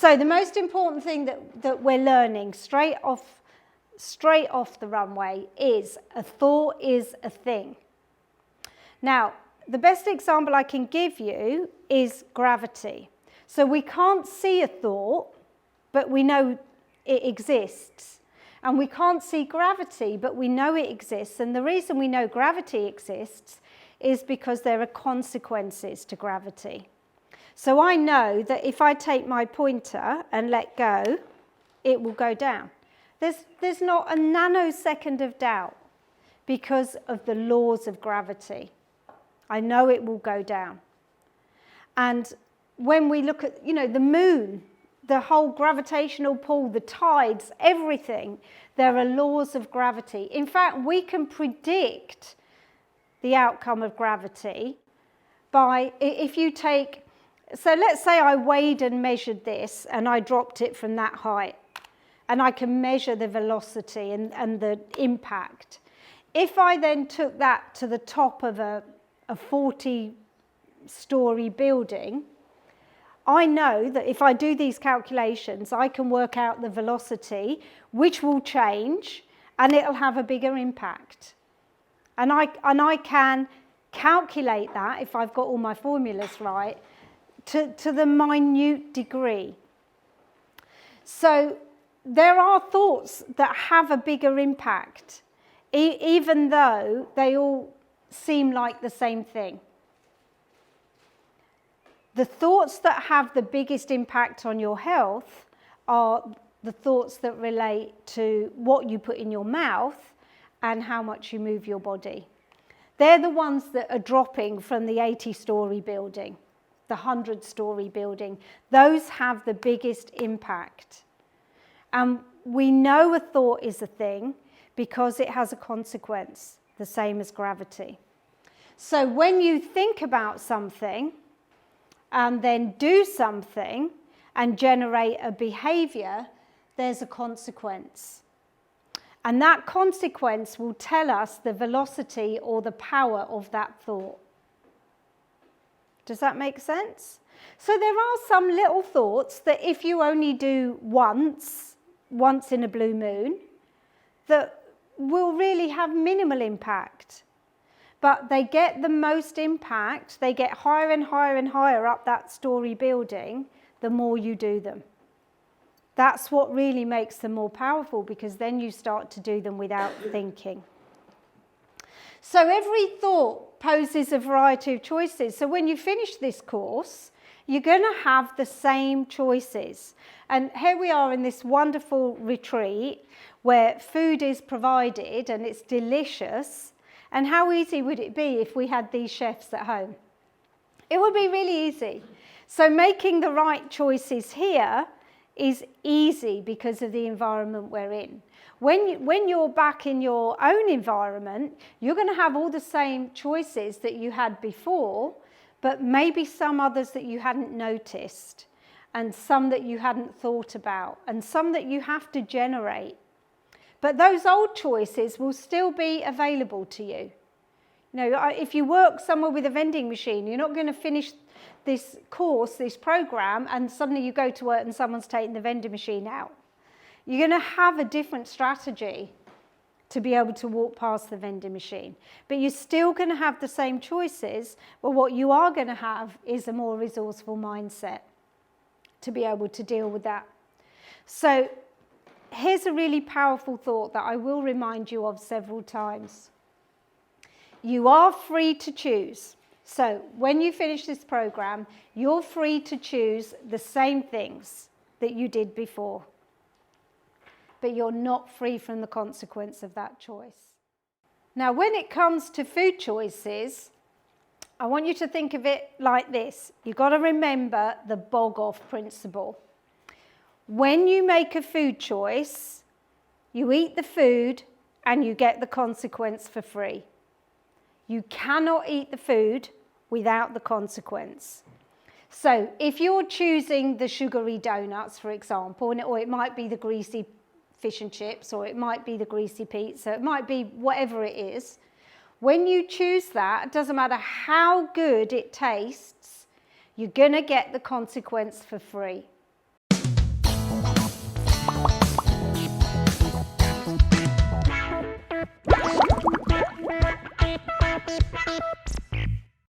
So the most important thing that we're learning straight off the runway is a thought is a thing. Now, the best example I can give you is gravity. So we can't see a thought, but we know it exists. And we can't see gravity, but we know it exists. And the reason we know gravity exists is because there are consequences to gravity. So I know that if I take my pointer and let go, it will go down. There's not a nanosecond of doubt because of the laws of gravity. I know it will go down. And when we look at, the moon, the whole gravitational pull, the tides, everything, there are laws of gravity. In fact, we can predict the outcome of gravity by, if you take, so let's say I weighed and measured this and I dropped it from that height, and I can measure the velocity and the impact. If I then took that to the top of a 40-story building, I know that if I do these calculations, I can work out the velocity, which will change, and it'll have a bigger impact. And I can calculate that, if I've got all my formulas right, to the minute degree. So there are thoughts that have a bigger impact, even though they all seem like the same thing. The thoughts that have the biggest impact on your health are the thoughts that relate to what you put in your mouth and how much you move your body. They're the ones that are dropping from the 80-story building, the 100-story building. Those have the biggest impact. And we know a thought is a thing because it has a consequence, the same as gravity. So when you think about something and then do something and generate a behaviour, there's a consequence. And that consequence will tell us the velocity or the power of that thought. Does that make sense? So there are some little thoughts that if you only do once in a blue moon, that will really have minimal impact. But they get the most impact, they get higher and higher and higher up that story building, the more you do them. That's what really makes them more powerful, because then you start to do them without thinking. So every thought poses a variety of choices. So when you finish this course, you're going to have the same choices. And here we are in this wonderful retreat where food is provided and it's delicious. And how easy would it be if we had these chefs at home? It would be really easy. So making the right choices here is easy because of the environment we're in. When you're back in your own environment, you're going to have all the same choices that you had before, but maybe some others that you hadn't noticed, and some that you hadn't thought about, and some that you have to generate. But those old choices will still be available to you. If you work somewhere with a vending machine, you're not going to finish this course, this program, and suddenly you go to work and someone's taking the vending machine out. You're going to have a different strategy to be able to walk past the vending machine. But you're still going to have the same choices, but what you are going to have is a more resourceful mindset to be able to deal with that. So here's a really powerful thought that I will remind you of several times. You are free to choose. So when you finish this program, you're free to choose the same things that you did before. But you're not free from the consequence of that choice. Now, when it comes to food choices, I want you to think of it like this. You've got to remember the bog-off principle. When you make a food choice, you eat the food and you get the consequence for free. You cannot eat the food without the consequence. So if you're choosing the sugary donuts, for example, or it might be the greasy fish and chips, or it might be the greasy pizza, it might be whatever it is, when you choose that, it doesn't matter how good it tastes, you're going to get the consequence for free. Bye.